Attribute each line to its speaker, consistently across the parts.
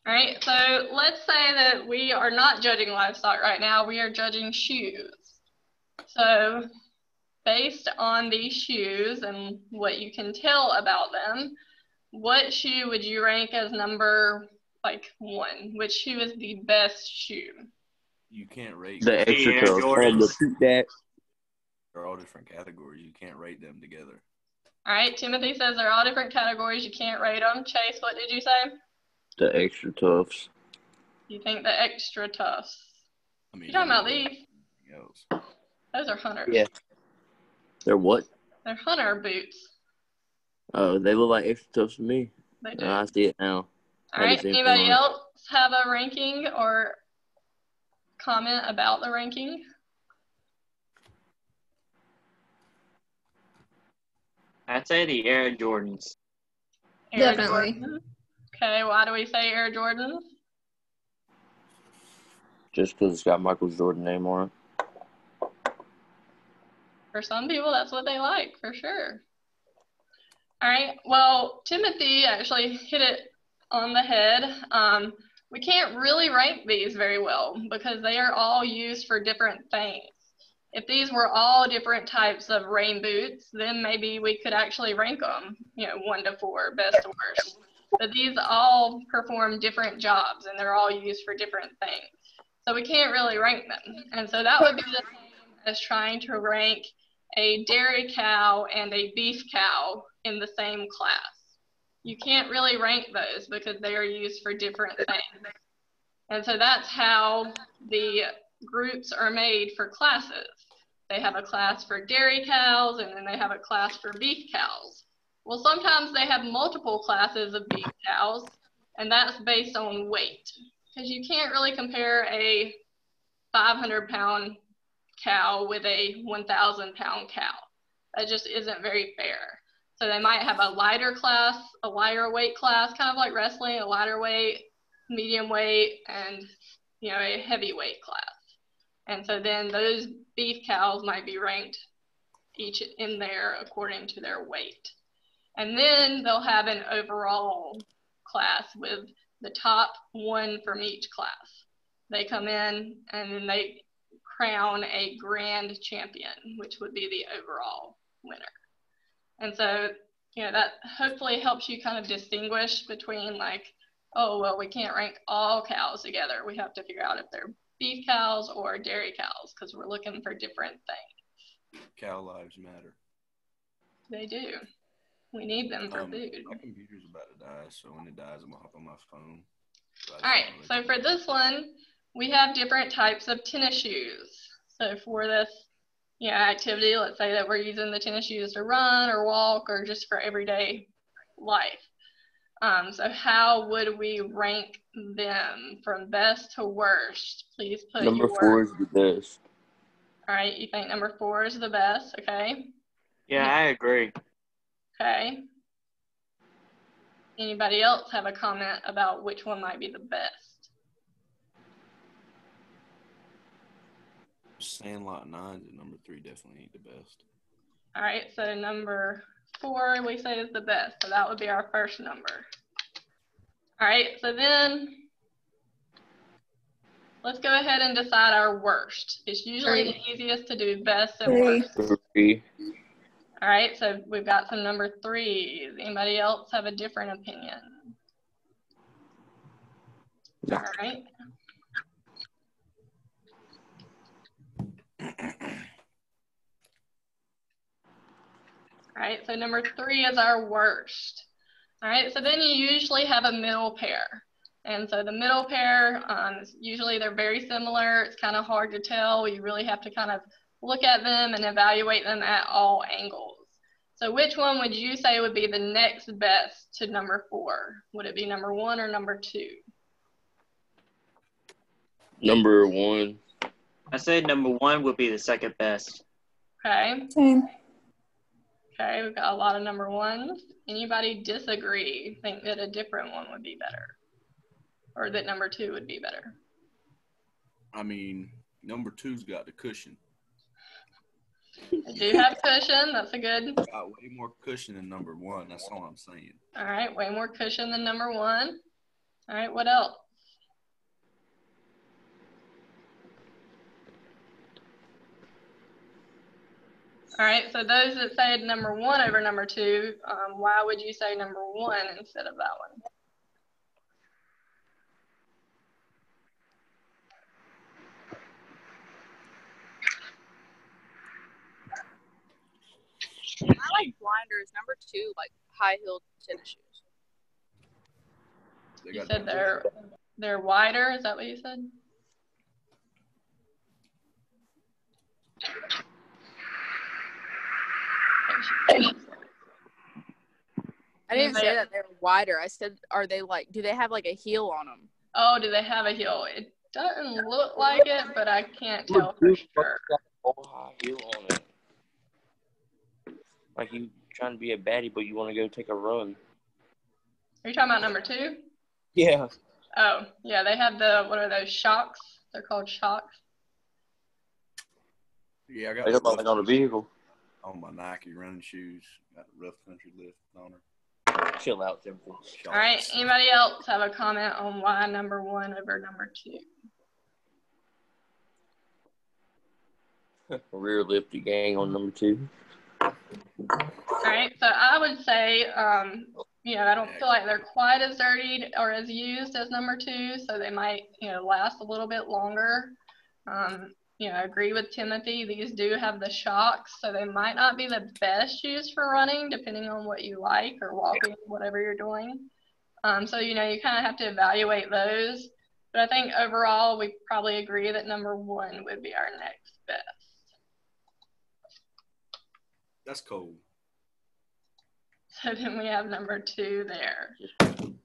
Speaker 1: All right, so let's say that we are not judging livestock right now. We are judging shoes. So based on these shoes and what you can tell about them, what shoe would you rank as number one? Which shoe is the best shoe?
Speaker 2: You can't rate
Speaker 3: the extra
Speaker 4: Air
Speaker 3: tough.
Speaker 4: Jordans.
Speaker 3: That.
Speaker 2: They're all different categories. You can't rate them together.
Speaker 1: All right, Timothy says they're all different categories. You can't rate them. Chase, what did you say?
Speaker 3: The extra toughs.
Speaker 1: You think the extra toughs?
Speaker 2: I mean,
Speaker 1: You're talking about these?
Speaker 2: Else.
Speaker 1: Those are hunters.
Speaker 3: Yeah. They're what?
Speaker 1: They're hunter boots.
Speaker 3: Oh, they look like extra toughs to me.
Speaker 1: They do.
Speaker 3: I see it now.
Speaker 1: All right, anybody else have a ranking or comment about the ranking?
Speaker 4: I'd say the Air Jordans.
Speaker 5: Definitely.
Speaker 1: Jordans. Okay, why do we say Air Jordans?
Speaker 3: Just because it's got Michael Jordan name on it.
Speaker 1: For some people, that's what they like, for sure. All right, well, Timothy actually hit it on the head. We can't really rank these very well because they are all used for different things. If these were all different types of rain boots, then maybe we could actually rank them, 1 to 4, best to worst. But these all perform different jobs and they're all used for different things. So we can't really rank them. And so that would be the same as trying to rank a dairy cow and a beef cow in the same class. You can't really rank those because they are used for different things. And so that's how the groups are made for classes. They have a class for dairy cows and then they have a class for beef cows. Well, sometimes they have multiple classes of beef cows, and that's based on weight. Because you can't really compare a 500-pound cow with a 1,000-pound cow. That just isn't very fair. So they might have a lighter class, a lighter weight class, kind of like wrestling, a lighter weight, medium weight, and a heavyweight class. And so then those beef cows might be ranked each in there according to their weight. And then they'll have an overall class with the top one from each class. They come in and then they crown a grand champion, which would be the overall winner. And so, that hopefully helps you kind of distinguish between oh, well, we can't rank all cows together. We have to figure out if they're beef cows or dairy cows because we're looking for different things.
Speaker 2: Cow lives matter.
Speaker 1: They do. We need them for food.
Speaker 2: My computer's about to die, so when it dies, I'm going to hop on my phone.
Speaker 1: All right, so for this one, we have different types of tennis shoes. So for this activity, let's say that we're using the tennis shoes to run or walk or just for everyday life. So how would we rank them from best to worst? Please put
Speaker 3: Number 4 is the best.
Speaker 1: All right, you think number 4 is the best, okay?
Speaker 4: Yeah, I agree.
Speaker 1: Okay. Anybody else have a comment about which one might be the best?
Speaker 2: Sandlot 9s and number 3 definitely ain't the best.
Speaker 1: All right, so number 4 we say is the best, so that would be our first number. All right, so then let's go ahead and decide our worst. It's usually the easiest to do best and worst.
Speaker 3: 3.
Speaker 1: All right, so we've got some number 3s. Anybody else have a different opinion?
Speaker 3: No.
Speaker 1: All right. All right, so number 3 is our worst. All right, so then you usually have a middle pair. And so the middle pair, usually they're very similar. It's kind of hard to tell. You really have to kind of look at them and evaluate them at all angles. So which one would you say would be the next best to number 4? Would it be number 1 or number 2?
Speaker 3: Number 1.
Speaker 4: I say number 1 would be the second best.
Speaker 1: Okay.
Speaker 5: Same.
Speaker 1: Okay, we've got a lot of number 1s. Anybody disagree? Think that a different one would be better? Or that number 2 would be better?
Speaker 2: I mean, number 2's got the cushion.
Speaker 1: They do have cushion. That's a good.
Speaker 2: It's got way more cushion than number 1. That's all I'm saying.
Speaker 1: All right, way more cushion than number 1. All right, what else? All right, so those that say number 1 over number 2, why would you say number 1 instead of that one?
Speaker 6: I like blinders. Number 2, like high-heeled tennis shoes.
Speaker 1: You said they're wider, is that what you said?
Speaker 6: I didn't say that they're wider. I said, are they like, do they have like a heel on them?
Speaker 1: Oh, do they have a heel? It doesn't look like it, but I can't tell for sure.
Speaker 3: High heel on it. Like you trying to be a baddie, but you want to go take a run.
Speaker 1: Are you talking about number 2?
Speaker 3: Yeah.
Speaker 1: Oh, yeah, they have what are those, shocks? They're called shocks.
Speaker 2: Yeah, I got
Speaker 3: They look like on a vehicle.
Speaker 2: on my Nike running shoes. Got the rough country lift on her.
Speaker 3: Chill out, Timothy.
Speaker 1: All right, anybody else have a comment on why number 1 over number 2?
Speaker 3: Rear lifted gang on number 2.
Speaker 1: All right, so I would say, I don't feel like they're quite as dirty or as used as number 2, so they might, last a little bit longer. I agree with Timothy. These do have the shocks, so they might not be the best shoes for running, depending on what you like or walking, whatever you're doing. So, you kind of have to evaluate those. But I think overall, we probably agree that number 1 would be our next best.
Speaker 2: That's cool.
Speaker 1: So then we have number 2 there.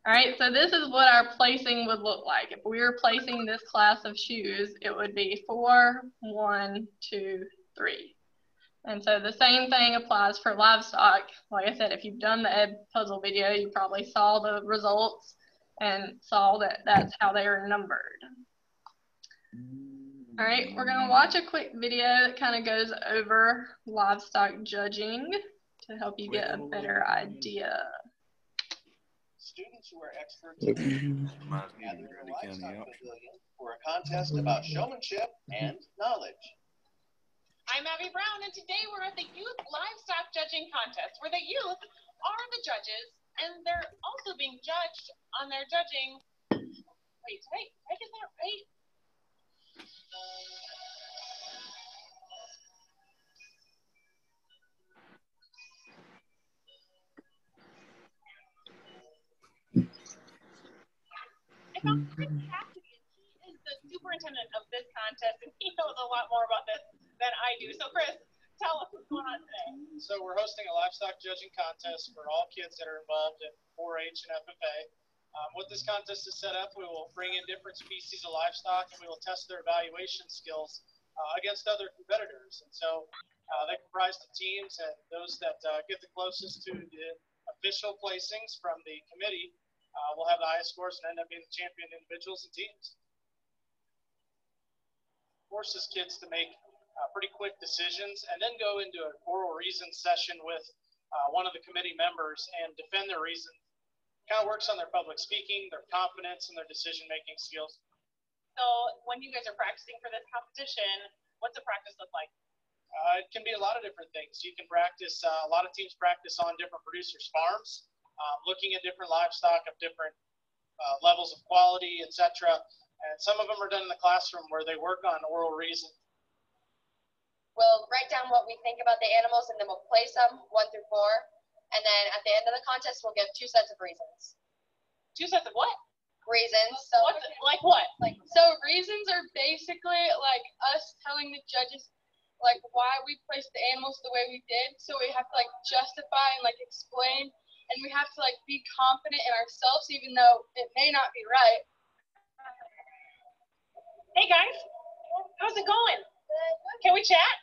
Speaker 1: All right, so this is what our placing would look like. If we were placing this class of shoes, it would be 4, 1, 2, 3. And so the same thing applies for livestock. Like I said, if you've done the Ed Puzzle video, you probably saw the results and saw that that's how they are numbered. All right, we're going to watch a quick video that kind of goes over livestock judging to help you get a better idea.
Speaker 7: Students who are experts in gathered in the livestock pavilion for a contest about showmanship and knowledge.
Speaker 8: I'm Abby Brown, and today we're at the Youth Livestock Judging Contest, where the youth are the judges, and they're also being judged on their judging. Wait, did I get that right? I found Chris Cassidy, and he is the superintendent of this contest, and he knows a lot more about this than I do. So, Chris, tell us what's going on today.
Speaker 7: So we're hosting a livestock judging contest for all kids that are involved in 4-H and FFA. With this contest is set up, we will bring in different species of livestock, and we will test their evaluation skills against other competitors. And so they comprise the teams, and those that get the closest to the official placings from the committee will have the highest scores and end up being the champion individuals and teams. Forces kids to make pretty quick decisions and then go into an oral reason session with one of the committee members and defend their reason. Kind of works on their public speaking, their confidence, and their decision-making skills.
Speaker 8: So when you guys are practicing for this competition, what's the practice look like?
Speaker 7: It can be a lot of different things. You can practice, a lot of teams practice on different producers' farms, looking at different livestock of different levels of quality, etc. And some of them are done in the classroom where they work on oral reason.
Speaker 9: We'll write down what we think about the animals, and then we'll place them 1 through 4. And then at the end of the contest, we'll give 2 sets of reasons.
Speaker 8: 2 sets of what?
Speaker 9: Reasons. So
Speaker 8: like what?
Speaker 10: So reasons are basically like us telling the judges like why we placed the animals the way we did. So we have to like justify and like explain, and we have to like be confident in ourselves even though it may not be right.
Speaker 8: Hey guys, how's it going? Can we chat?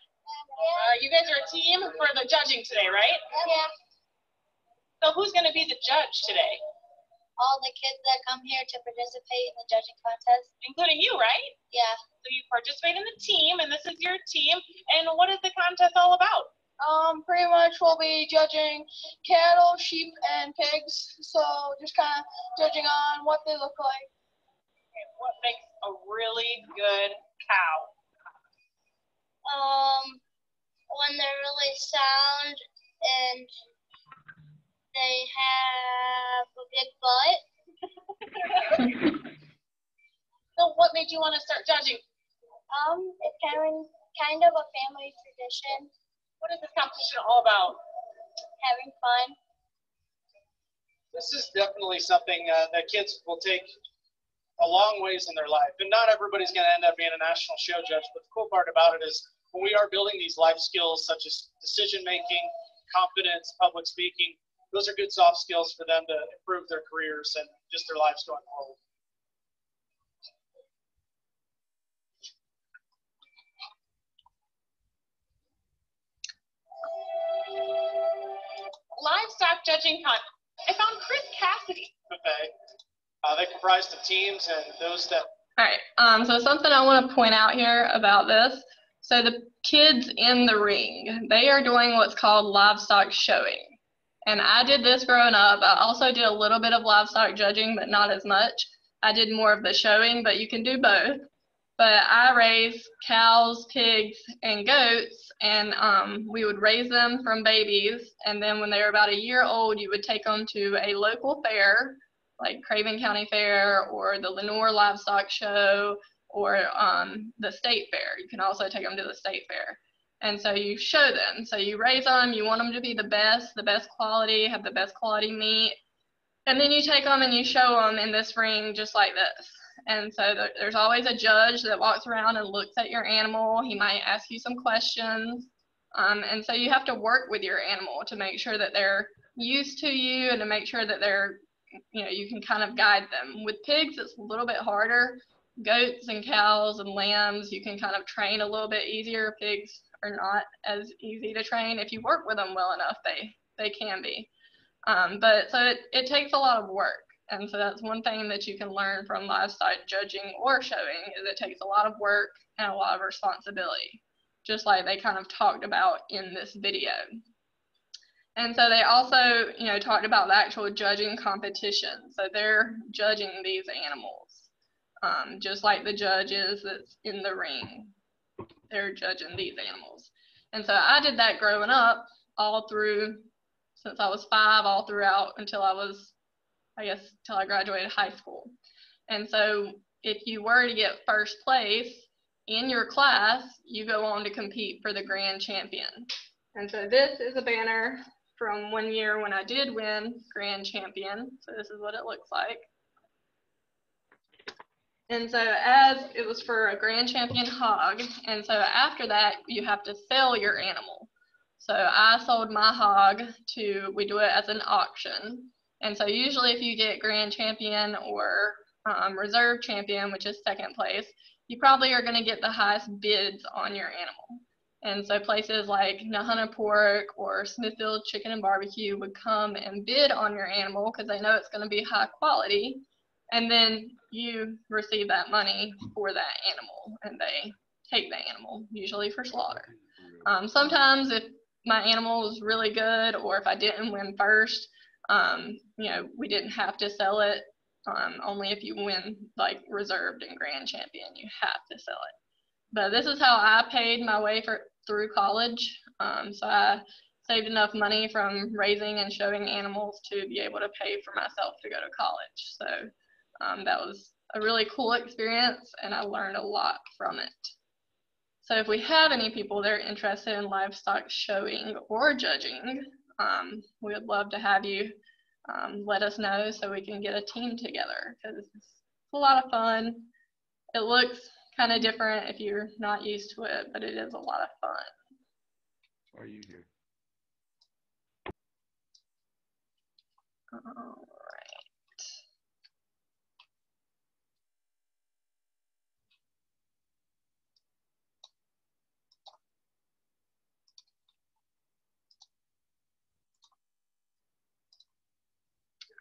Speaker 8: You guys are a team for the judging today, right?
Speaker 9: Yeah.
Speaker 8: So who's going to be the judge today?
Speaker 9: All the kids that come here to participate in the judging contest.
Speaker 8: Including you, right?
Speaker 9: Yeah.
Speaker 8: So you participate in the team, and this is your team. And what is the contest all about?
Speaker 10: Pretty much we'll be judging cattle, sheep, and pigs. So just kind of judging on what they look like.
Speaker 8: Okay, what makes a really good cow?
Speaker 11: When they're really sound and they have a big butt.
Speaker 8: So what made you want to start judging?
Speaker 11: It's kind of a family tradition.
Speaker 8: What is this competition all about?
Speaker 11: Having fun.
Speaker 7: This is definitely something that kids will take a long ways in their life. And not everybody's going to end up being a national show judge, but the cool part about it is when we are building these life skills such as decision making, confidence, public speaking, those are good soft skills for them to improve their careers and just their lives going forward.
Speaker 8: Livestock judging contest. I found Chris Cassidy.
Speaker 7: Okay. They comprised of teams and those that.
Speaker 1: All right, so something I want to point out here about this. So the kids in the ring, they are doing what's called livestock showing. And I did this growing up. I also did a little bit of livestock judging, but not as much. I did more of the showing, but you can do both. But I raised cows, pigs, and goats, and we would raise them from babies. And then when they were about a year old, you would take them to a local fair, like Craven County Fair or the Lenoir Livestock Show or the state fair. You can also take them to the state fair. And so you show them. So you raise them, you want them to be the best quality, have the best quality meat. And then you take them and you show them in this ring just like this. And so there's always a judge that walks around and looks at your animal. He might ask you some questions. And so you have to work with your animal to make sure that they're used to you and to make sure that they're, you can kind of guide them. With pigs, it's a little bit harder. Goats and cows and lambs, you can kind of train a little bit easier. Pigs are not as easy to train. If you work with them well enough, they can be. But so it takes a lot of work. And so that's one thing that you can learn from livestock judging or showing is it takes a lot of work and a lot of responsibility, just like they kind of talked about in this video. And so they also, talked about the actual judging competition. So they're judging these animals, just like the judges that's in the ring. They're judging these animals. And so I did that growing up all through, since I was 5, all throughout until I was, till I graduated high school. And so if you were to get first place in your class, you go on to compete for the grand champion. And so this is a banner from one year when I did win grand champion. So this is what it looks like. And so as it was for a grand champion hog, and so after that, you have to sell your animal. So I sold my hog we do it as an auction. And so usually if you get grand champion or reserve champion, which is second place, you probably are gonna get the highest bids on your animal. And so places like Nahana Pork or Smithfield Chicken and Barbecue would come and bid on your animal because they know it's gonna be high quality. And then you receive that money for that animal and they take the animal, usually for slaughter. Sometimes if my animal was really good or if I didn't win first, we didn't have to sell it. Only if you win like reserved and grand champion, you have to sell it. But this is how I paid my way through college. So I saved enough money from raising and showing animals to be able to pay for myself to go to college. So that was a really cool experience and I learned a lot from it. So if we have any people that are interested in livestock showing or judging, we would love to have you let us know so we can get a team together because it's a lot of fun. It looks kind of different if you're not used to it, but it is a lot of fun.
Speaker 2: Why are you here?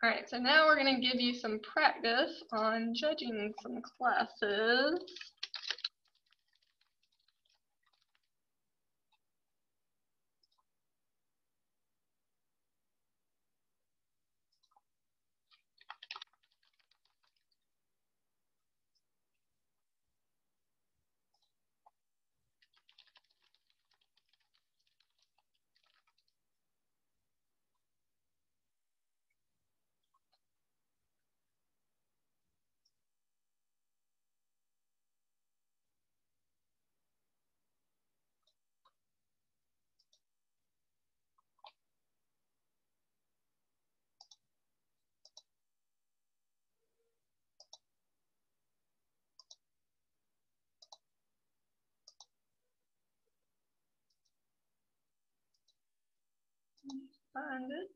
Speaker 1: All right, so now we're going to give you some practice on judging some classes. Find it.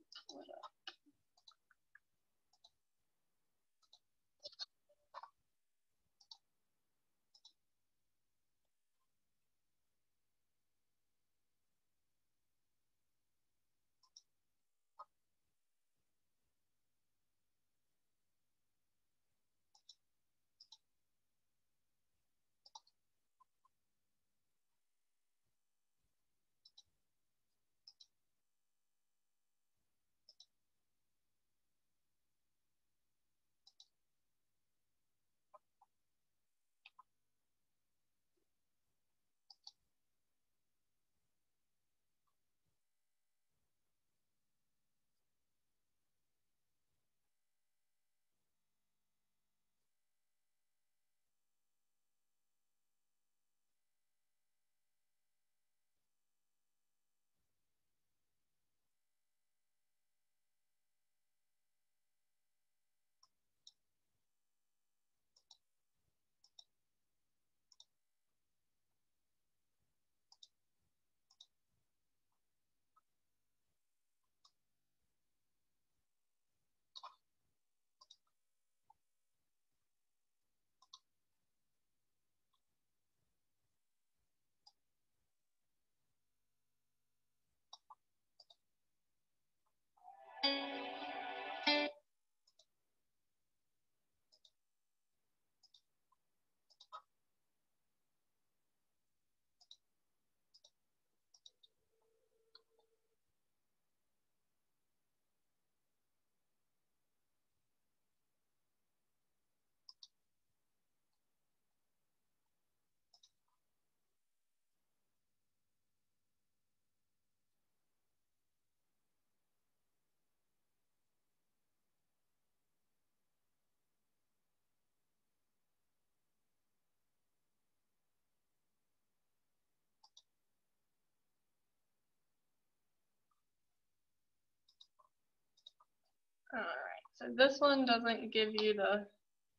Speaker 1: All right, so this one doesn't give you the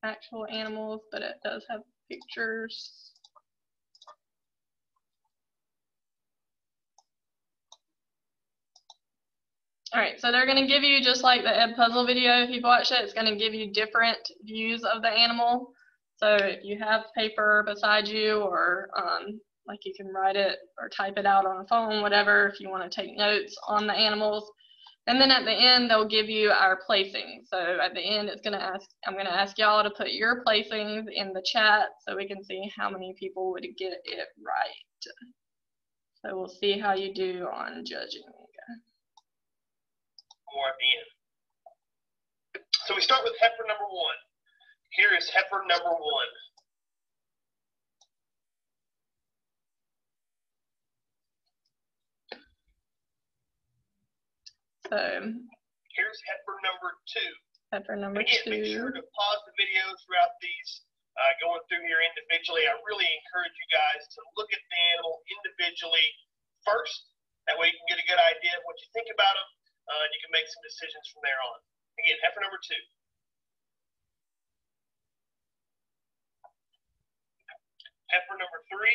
Speaker 1: actual animals, but it does have pictures. All right, so they're going to give you, just like the Ed Puzzle video, if you've watched it, it's going to give you different views of the animal. So if you have paper beside you, or like you can write it or type it out on a phone, whatever, if you want to take notes on the animals. And then at the end, they'll give you our placings. So at the end, I'm going to ask y'all to put your placings in the chat so we can see how many people would get it right. So we'll see how you do on judging.
Speaker 12: More at the end. So we start with heifer number 1. Here is heifer number 1.
Speaker 1: So
Speaker 12: here's heifer number 2.
Speaker 1: Heifer number
Speaker 12: Again,
Speaker 1: 2.
Speaker 12: Make sure to pause the video throughout these, going through here individually. I really encourage you guys to look at the animal individually first. That way you can get a good idea of what you think about them, and you can make some decisions from there on. Again, heifer number 2. Heifer number 3.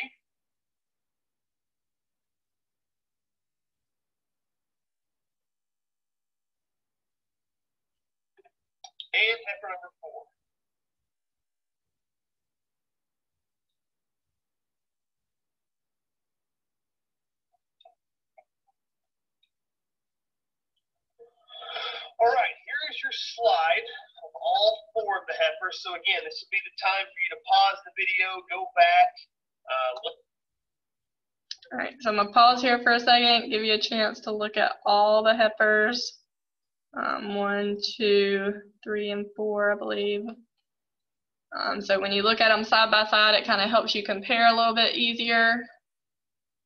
Speaker 12: And heifer number 4. All right, here is your slide of all 4 of the heifers. So again, this would be the time for you to pause the video, go back, look.
Speaker 1: All right, so I'm gonna pause here for a second, give you a chance to look at all the heifers. 1, 2, 3, and 4, I believe. So when you look at them side by side, it kind of helps you compare a little bit easier.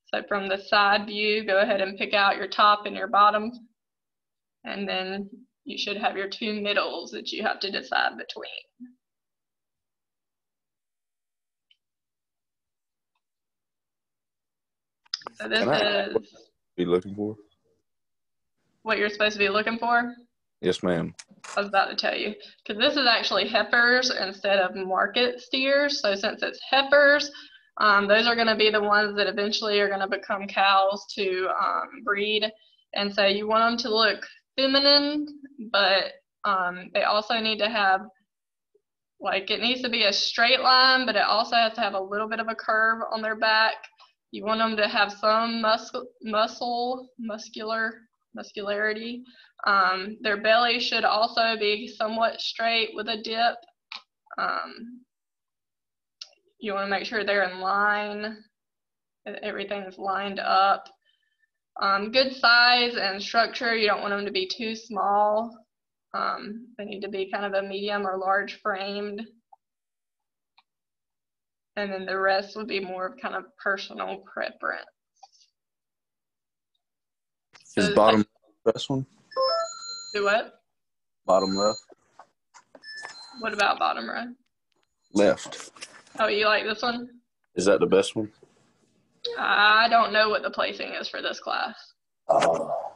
Speaker 1: So from the side view, go ahead and pick out your top and your bottom. And then you should have your 2 middles that you have to decide between. So this is
Speaker 3: be looking for
Speaker 1: what you're supposed to be looking for?
Speaker 3: Yes, ma'am.
Speaker 1: I was about to tell you, because this is actually heifers instead of market steers. So since it's heifers, those are going to be the ones that eventually are going to become cows to breed. And so you want them to look feminine, but they also need to have, like, it needs to be a straight line, but it also has to have a little bit of a curve on their back. You want them to have some muscularity. Their belly should also be somewhat straight with a dip. You want to make sure they're in line, that everything is lined up. Good size and structure. You don't want them to be too small. They need to be kind of a medium or large framed. And then the rest would be more of kind of personal preference.
Speaker 2: Is bottom the best one?
Speaker 1: Do what?
Speaker 2: Bottom left.
Speaker 1: What about bottom row?
Speaker 2: Left.
Speaker 1: Oh, you like this one?
Speaker 2: Is that the best one?
Speaker 1: I don't know what the placing is for this class.
Speaker 2: Oh.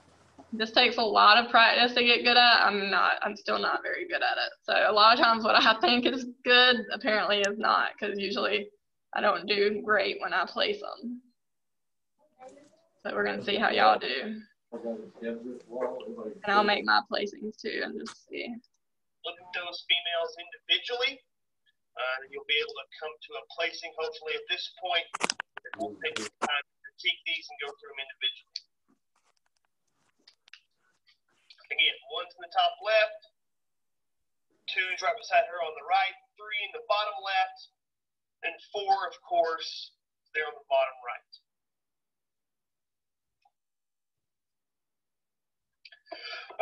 Speaker 1: This takes a lot of practice to get good at. I'm still not very good at it. So a lot of times what I think is good apparently is not, because usually I don't do great when I place them. So we're gonna see how y'all do. And I'll make my placings too and just see.
Speaker 12: Look at those females individually. You'll be able to come to a placing hopefully at this point. It won't take some time to critique these and go through them individually. Again, one's in the top left, two's right beside her on the right, three in the bottom left, and four, of course, there on the bottom right.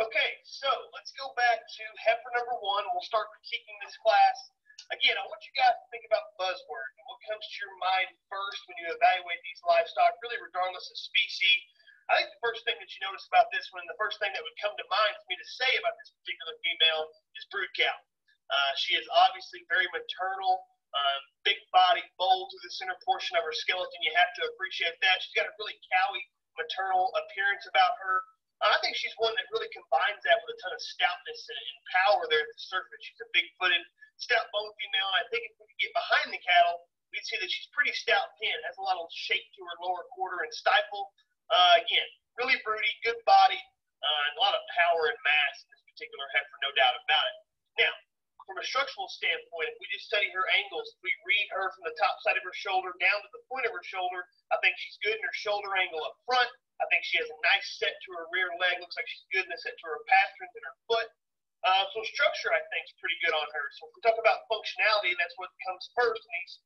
Speaker 12: Okay, so let's go back to heifer number one. We'll start critiquing this class. Again, I want you guys to think about buzzwords and what comes to your mind first when you evaluate these livestock, really regardless of species. I think the first thing that you notice about this one, the first thing that would come to mind for me to say about this particular female is brood cow. She is obviously very maternal, big body, bold to the center portion of her skeleton. You have to appreciate that. She's got a really cowy, maternal appearance about her. I think she's one that really combines that with a ton of stoutness and power there at the surface. She's a big-footed, stout-boned female, and I think if we could get behind the cattle, we'd see that she's pretty stout pin, has a lot of shape to her lower quarter and stifle. Again, really broody, good body, and a lot of power and mass in this particular heifer, no doubt about it. Now, from a structural standpoint, if we just study her angles, if we read her from the top side of her shoulder down to the point of her shoulder, I think she's good in her shoulder angle up front. I think she has a nice set to her rear leg. Looks like she's good in the set to her pasterns and her foot. So structure, I think, is pretty good on her. So if we talk about functionality, that's what comes first in these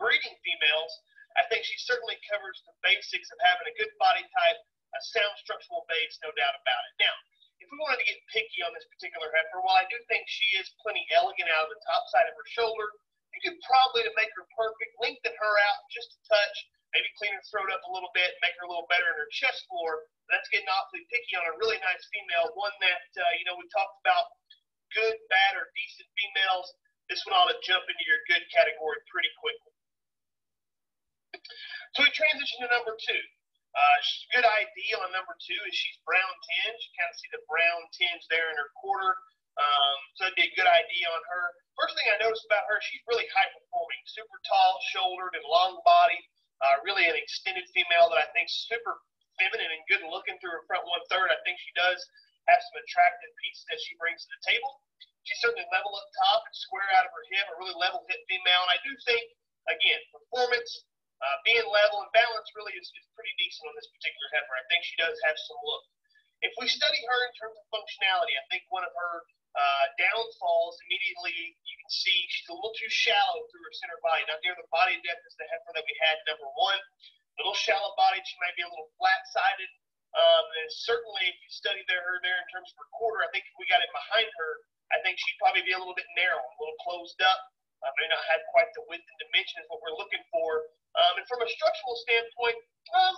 Speaker 12: breeding females. I think she certainly covers the basics of having a good body type, a sound structural base, no doubt about it. Now, if we wanted to get picky on this particular heifer, while I do think she is plenty elegant out of the top side of her shoulder, you could probably, to make her perfect, lengthen her out just a touch, maybe clean her throat up a little bit, make her a little better in her chest floor. That's getting awfully picky on a really nice female, one that, we talked about good, bad, or decent females. This one ought to jump into your good category pretty quickly. So we transition to number two. Good ID on number two is she's brown tinge. You kind of see the brown tinge there in her quarter. So that'd be a good ID on her. First thing I noticed about her, she's really high performing, super tall shouldered and long body. Really an extended female that I think is super feminine and good looking through her front 1/3. I think she does have some attractive pieces that she brings to the table. She's certainly level up top and square out of her hip, a really level hip female. And I do think, again, performance, being level and balanced really is pretty decent on this particular heifer. I think she does have some look. If we study her in terms of functionality, I think one of her downfalls immediately, you can see she's a little too shallow through her center body, not near the body depth as the heifer that we had number one. A little shallow bodied, she might be a little flat-sided. And certainly if you study her there in terms of her quarter, I think if we got it behind her, I think she'd probably be a little bit narrow, a little closed up. May not have quite the width and dimension is what we're looking for. And from a structural standpoint,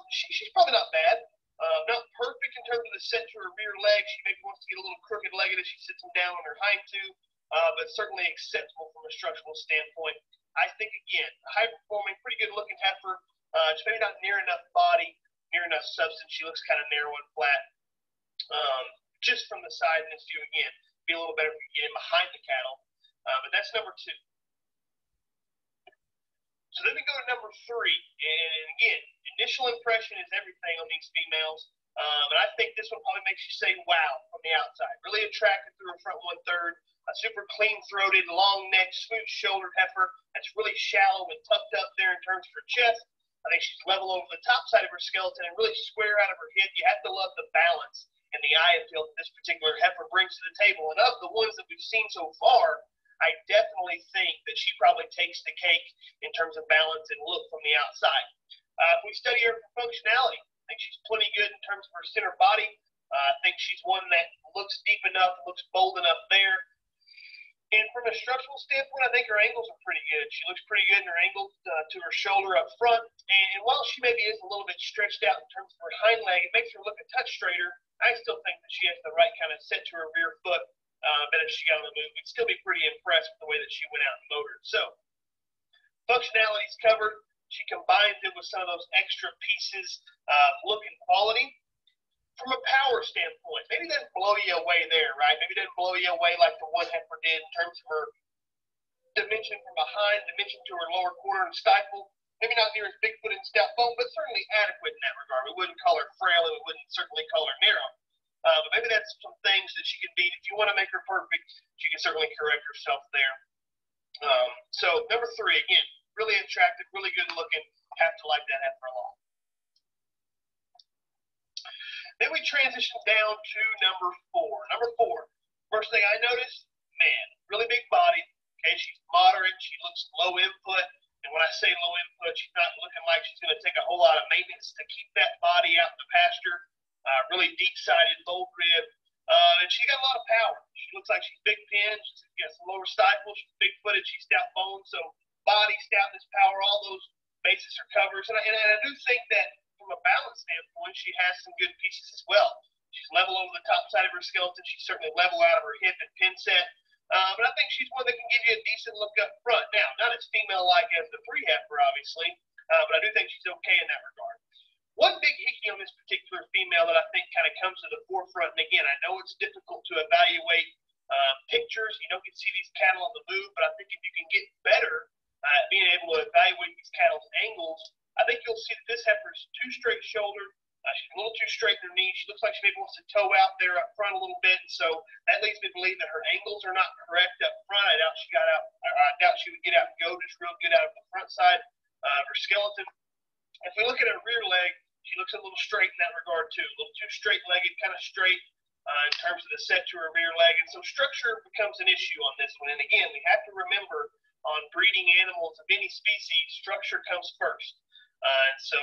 Speaker 12: she's probably not bad. Not perfect in terms of the set to her rear leg. She maybe wants to get a little crooked-legged as she sits them down on her hind two, but certainly acceptable from a structural standpoint. I think, again, high-performing, pretty good-looking heifer. Just maybe not near enough body, near enough substance. She looks kind of narrow and flat. Just from the side in this view, again, be a little better if we get in behind the cattle. But that's number two. So then we go to number three, and again, initial impression is everything on these females. And I think this one probably makes you say wow from the outside. Really attractive through her front 1/3. A super clean-throated, long-necked, smooth-shouldered heifer that's really shallow and tucked up there in terms of her chest. I think she's level over the top side of her skeleton and really square out of her head. You have to love the balance and the eye appeal that this particular heifer brings to the table. And of the ones that we've seen so far, I definitely think that she probably takes the cake in terms of balance and look from the outside. If we study her for functionality, I think she's plenty good in terms of her center body. I think she's one that looks deep enough, looks bold enough there. And from a structural standpoint, I think her angles are pretty good. She looks pretty good in her angle to her shoulder up front. And while she maybe is a little bit stretched out in terms of her hind leg, it makes her look a touch straighter. I still think that she has the right kind of set to her rear foot. But if she got on the move, we'd still be pretty impressed with the way that she went out and motored. So, functionality's covered. She combines it with some of those extra pieces, look and quality. From a power standpoint, maybe it doesn't blow you away there, right? Maybe it doesn't blow you away like the one heifer did in terms of her dimension from behind, dimension to her lower quarter and stifle. Maybe not near as big-footed and stout bone, but certainly adequate in that regard. We wouldn't call her frail, and we wouldn't certainly call her narrow. But maybe that's some things that she can be. If you want to make her perfect, she can certainly correct herself there. So number 3, again, really attractive, really good looking. Have to like that heifer a lot. Then we transition down to number 4. Number 4, first thing I noticed, man, really big body. Okay, she's moderate. She looks low input. And when I say low input, she's not looking like she's going to take a whole lot of maintenance to keep that body out in the pasture. Really deep-sided, bold rib. And she got a lot of power. She looks like she's big pinned. She's got some lower stifle. She's big-footed. She's stout bone. So body, stoutness, power, all those bases are covered. And I do think that from a balance standpoint, she has some good pieces as well. She's level over the top side of her skeleton. She's certainly level out of her hip and pin set. But I think she's one that can give you a decent look up front. Now, not as female-like as the 3 heifer, obviously, but I do think she's okay in that regard. One big hickey on this particular female that I think kind of comes to the forefront, and again, I know it's difficult to evaluate pictures. You don't get to see these cattle on the move, but I think if you can get better at being able to evaluate these cattle's angles, I think you'll see that this heifer's too straight-shouldered. She's a little too straight in her knees. She looks like she maybe wants to toe out there up front a little bit, and so that leads me to believe that her angles are not correct up front. I doubt she would get out and go just real good out of the front side of her skeleton. If we look at her rear leg, she looks a little straight in that regard too, a little too straight-legged, kind of straight in terms of the set to her rear leg, and so structure becomes an issue on this one. And again, we have to remember on breeding animals of any species, structure comes first. And so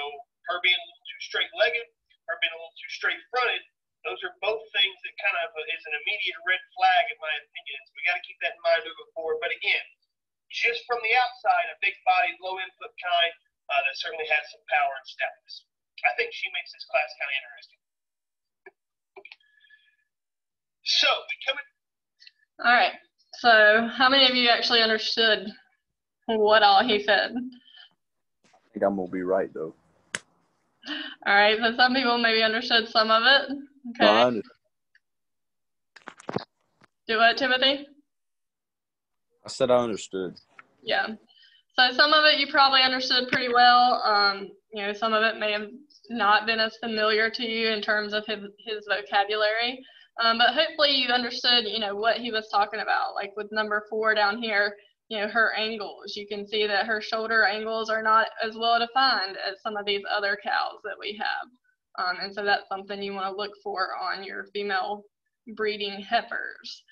Speaker 12: her being a little too straight-legged, her being a little too straight-fronted, those are both things that kind of is an immediate red flag in my opinion. So we got to keep that in mind moving forward. But again, just from the outside, a big-bodied, low-input kind that certainly has some power and stoutness. I think she makes this class kind of interesting. So we come in.
Speaker 1: All right. So how many of you actually understood what all he said?
Speaker 3: I think I'm gonna be right though.
Speaker 1: All right. So some people maybe understood some of it. Okay.
Speaker 3: No, I understand.
Speaker 1: Do what, Timothy?
Speaker 3: I said I understood.
Speaker 1: Yeah. So some of it you probably understood pretty well. You know, some of it may have not been as familiar to you in terms of his vocabulary. But hopefully you understood, you know, what he was talking about. Like with number 4 down here, you know, her angles. You can see that her shoulder angles are not as well defined as some of these other cows that we have. And so that's something you want to look for on your female breeding heifers.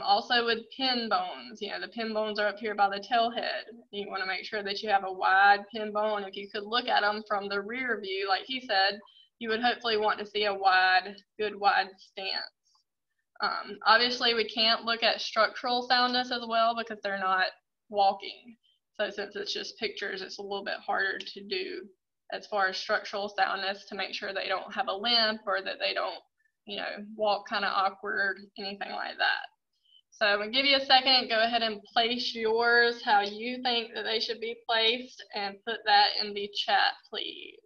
Speaker 1: Also with pin bones, you know, the pin bones are up here by the tail head. You want to make sure that you have a wide pin bone. If you could look at them from the rear view, like he said, you would hopefully want to see a good wide stance. Obviously, we can't look at structural soundness as well because they're not walking. So since it's just pictures, it's a little bit harder to do as far as structural soundness to make sure they don't have a limp or that they don't, you know, walk kind of awkward, anything like that. So I'm going to give you a second. Go ahead and place yours how you think that they should be placed and put that in the chat, please.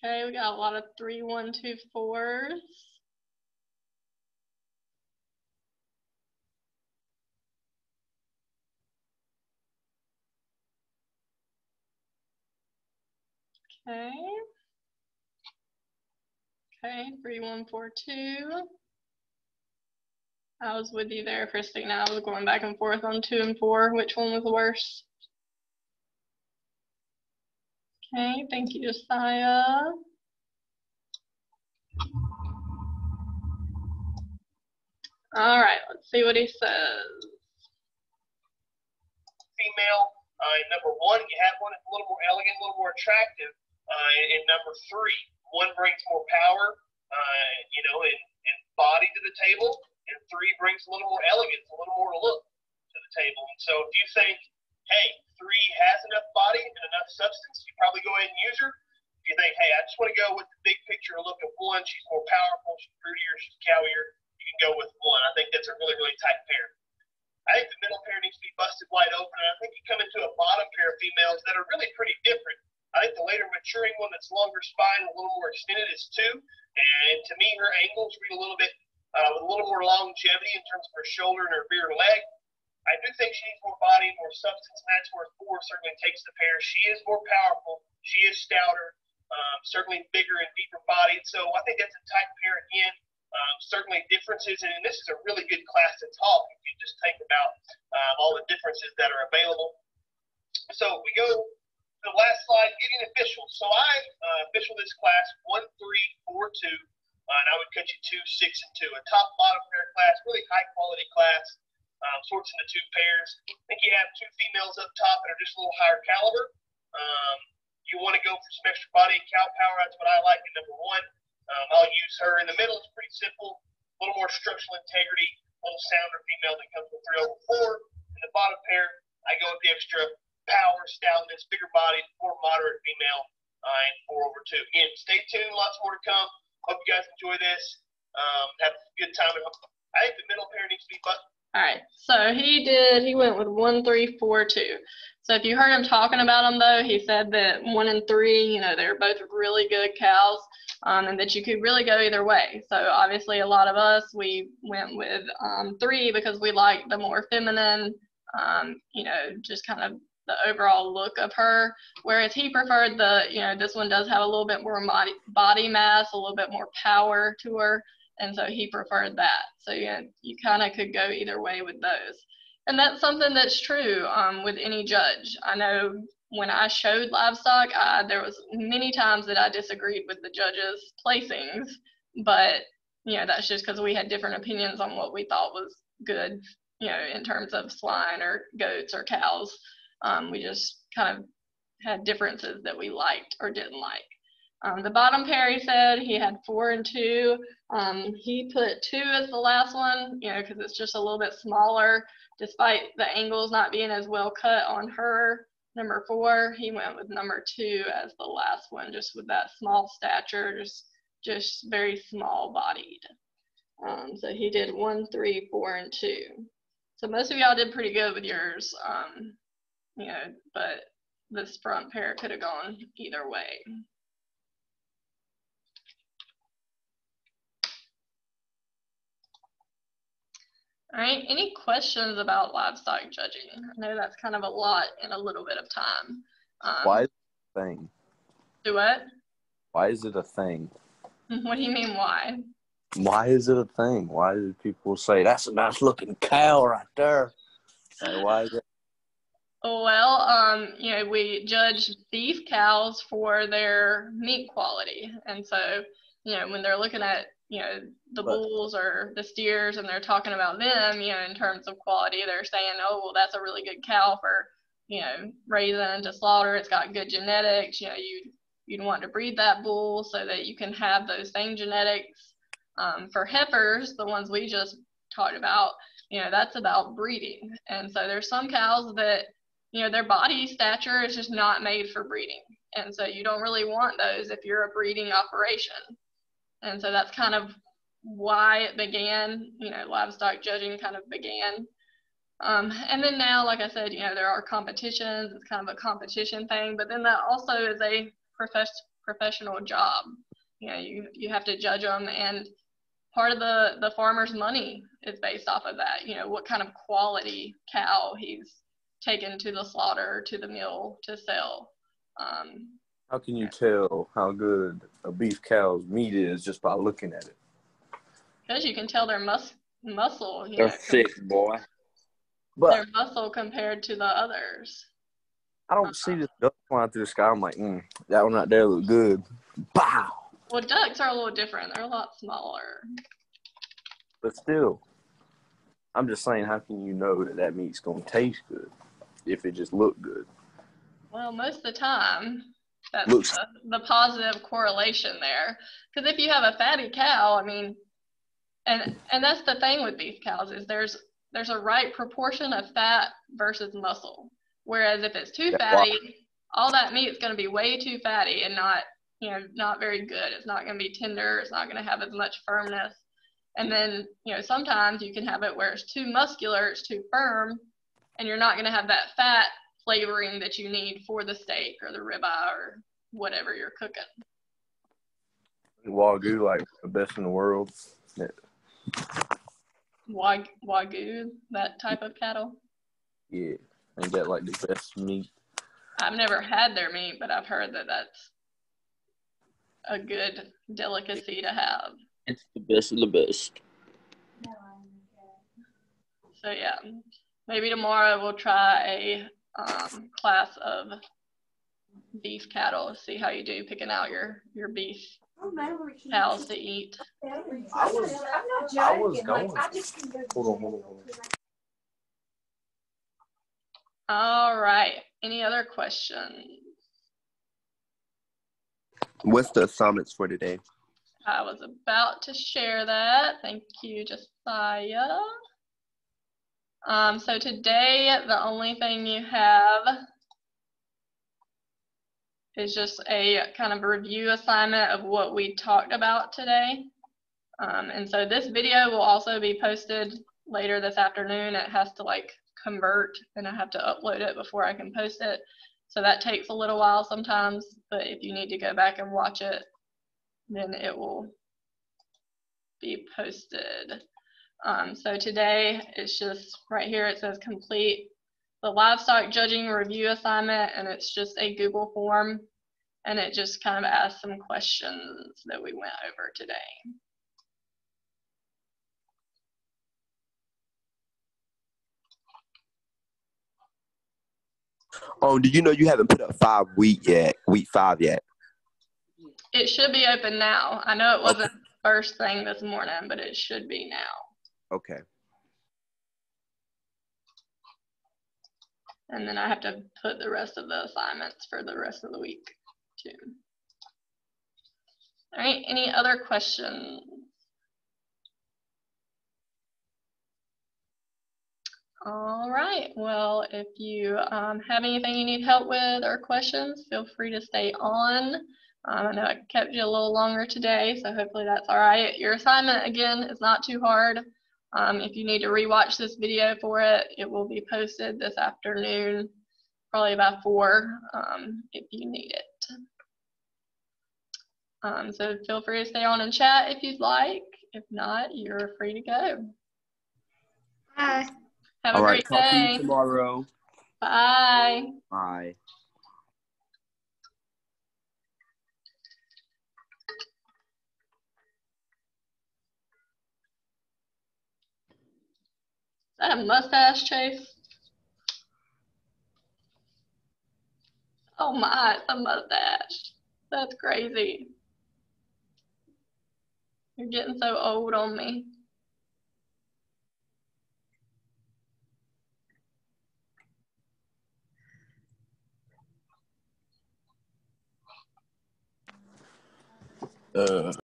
Speaker 1: Okay, we got a lot of 3, 1, 2, 4s. Okay. Okay, 3, 1, 4, 2. I was with you there, Christina. I was going back and forth on 2 and 4. Which one was worse? Okay, thank you, Josiah. All right, let's see what he says.
Speaker 12: Female, in number 1, you have one that's a little more elegant, a little more attractive. In number 3, one brings more power, and body to the table, and 3 brings a little more elegance, a little more look to the table. And so if you think, hey, 3 has enough body and enough substance, you probably go ahead and use her. If you think, hey, I just want to go with the big picture look of 1, she's more powerful, she's fruitier, she's cowier, you can go with 1. I think that's a really, really tight pair. I think the middle pair needs to be busted wide open, and I think you come into a bottom pair of females that are really pretty different. I think the later maturing one that's longer spine, a little more extended is 2, and to me her angles read a little bit with a little more longevity in terms of her shoulder and her rear leg. I do think she needs more body, more substance, and that's where 4 certainly takes the pair. She is more powerful, she is stouter, certainly bigger and deeper bodied, so I think that's a tight pair again. Certainly differences, and this is a really good class to talk if you just think about all the differences that are available. So we go to the last slide, getting officials. So I official this class 1, 3, 4, 2, and I would cut you 2, 6, and 2. A top bottom pair class, really high quality class, sorts into 2 pairs. I think you have 2 females up top that are just a little higher caliber. You want to go for some extra body and cow power. That's what I like in number 1. I'll use her in the middle. It's pretty simple, a little more structural integrity, a little sounder female that comes with 3 over 4. In the bottom pair, I go with the extra power, stoutness, bigger body, more moderate female, and 4 over 2. Again, stay tuned. Lots more to come. Hope you guys enjoy this. Have a good time. I think the middle pair needs to be buttoned.
Speaker 1: All right, so he went with 1, 3, 4, 2. So if you heard him talking about them though, he said that 1 and 3, they're both really good cows, and that you could really go either way. So obviously a lot of us, we went with 3 because we like the more feminine, just kind of the overall look of her, whereas he preferred this one does have a little bit more body mass, a little bit more power to her. And so he preferred that. So you kind of could go either way with those. And that's something that's true with any judge. I know when I showed livestock, there was many times that I disagreed with the judges' placings, but that's just because we had different opinions on what we thought was good, in terms of swine or goats or cows. We just kind of had differences that we liked or didn't like. The bottom pair, he said he had 4 and 2. He put 2 as the last one, because it's just a little bit smaller, despite the angles not being as well cut on her. Number 4, he went with number 2 as the last one, just with that small stature, just very small bodied. So he did 1, 3, 4, and 2. So most of y'all did pretty good with yours, but this front pair could have gone either way. All right, any questions about livestock judging? I know that's kind of a lot in a little bit of time.
Speaker 3: Why is it a thing?
Speaker 1: Do what?
Speaker 3: Why is it a thing?
Speaker 1: What do you mean why?
Speaker 3: Why is it a thing? Why do people say, that's a nice looking cow right there? Like, why is it?
Speaker 1: Well, we judge beef cows for their meat quality. And so, when they're looking at, the bulls or the steers and they're talking about them, in terms of quality, they're saying, oh, well, that's a really good cow for, raising to slaughter. It's got good genetics. You'd want to breed that bull so that you can have those same genetics. For heifers, the ones we just talked about, that's about breeding. And so there's some cows that, their body stature is just not made for breeding. And so you don't really want those if you're a breeding operation. And so that's kind of why it began, livestock judging kind of began. And then now, like I said, there are competitions. It's kind of a competition thing, but then that also is a professional job. You know, you have to judge them, and part of the farmer's money is based off of that. You know, what kind of quality cow he's taken to the slaughter, to the mill to sell.
Speaker 3: How can you tell how good a beef cow's meat is just by looking at it?
Speaker 1: Because you can tell their muscle. You
Speaker 13: They're
Speaker 1: know,
Speaker 13: thick, boy.
Speaker 1: their muscle compared to the others.
Speaker 3: I don't see this duck flying through the sky. I'm like, that one right there look good. Pow!
Speaker 1: Well, ducks are a little different. They're a lot smaller.
Speaker 3: But still, I'm just saying, how can you know that meat's going to taste good if it just looked good?
Speaker 1: Well, most of the time, that's the positive correlation there. Because if you have a fatty cow, I mean, and that's the thing with beef cows is there's a right proportion of fat versus muscle. Whereas if it's too fatty, all that meat is going to be way too fatty and not very good. It's not going to be tender. It's not going to have as much firmness. And then, sometimes you can have it where it's too muscular, it's too firm, and you're not going to have that fat flavoring that you need for the steak or the ribeye or whatever you're cooking.
Speaker 3: Wagyu, like the best in the world. Yeah.
Speaker 1: Wagyu, that type of cattle?
Speaker 3: Yeah, they got like the best meat.
Speaker 1: I've never had their meat, but I've heard that that's a good delicacy to have.
Speaker 13: It's the best of the best.
Speaker 1: So yeah, maybe tomorrow we'll try a class of beef cattle, see how you do picking out your beef cows to eat.
Speaker 3: I was going. Hold on.
Speaker 1: All right. Any other questions?
Speaker 14: What's the assignments for today?
Speaker 1: I was about to share that. Thank you, Josiah. So today, the only thing you have is just a kind of review assignment of what we talked about today. And so this video will also be posted later this afternoon. It has to convert, and I have to upload it before I can post it. So that takes a little while sometimes, but if you need to go back and watch it, then it will be posted. So today it's just right here, it says complete the livestock judging review assignment, and it's just a Google form, and it just kind of asks some questions that we went over today.
Speaker 14: Oh, do you know you haven't put up week 5 yet?
Speaker 1: It should be open now. I know it wasn't first thing this morning, but it should be now.
Speaker 14: Okay.
Speaker 1: And then I have to put the rest of the assignments for the rest of the week too. All right, any other questions? All right, well, if you have anything you need help with or questions, feel free to stay on. I know I kept you a little longer today, so hopefully that's all right. Your assignment, again, is not too hard. If you need to rewatch this video for it, it will be posted this afternoon, probably about 4, if you need it. So feel free to stay on and chat if you'd like. If not, you're free to go.
Speaker 5: Bye.
Speaker 1: Have a great day.
Speaker 14: Talk to you tomorrow.
Speaker 1: Bye.
Speaker 14: Bye.
Speaker 1: Is that a mustache, Chase? Oh my, it's a mustache. That's crazy. You're getting so old on me.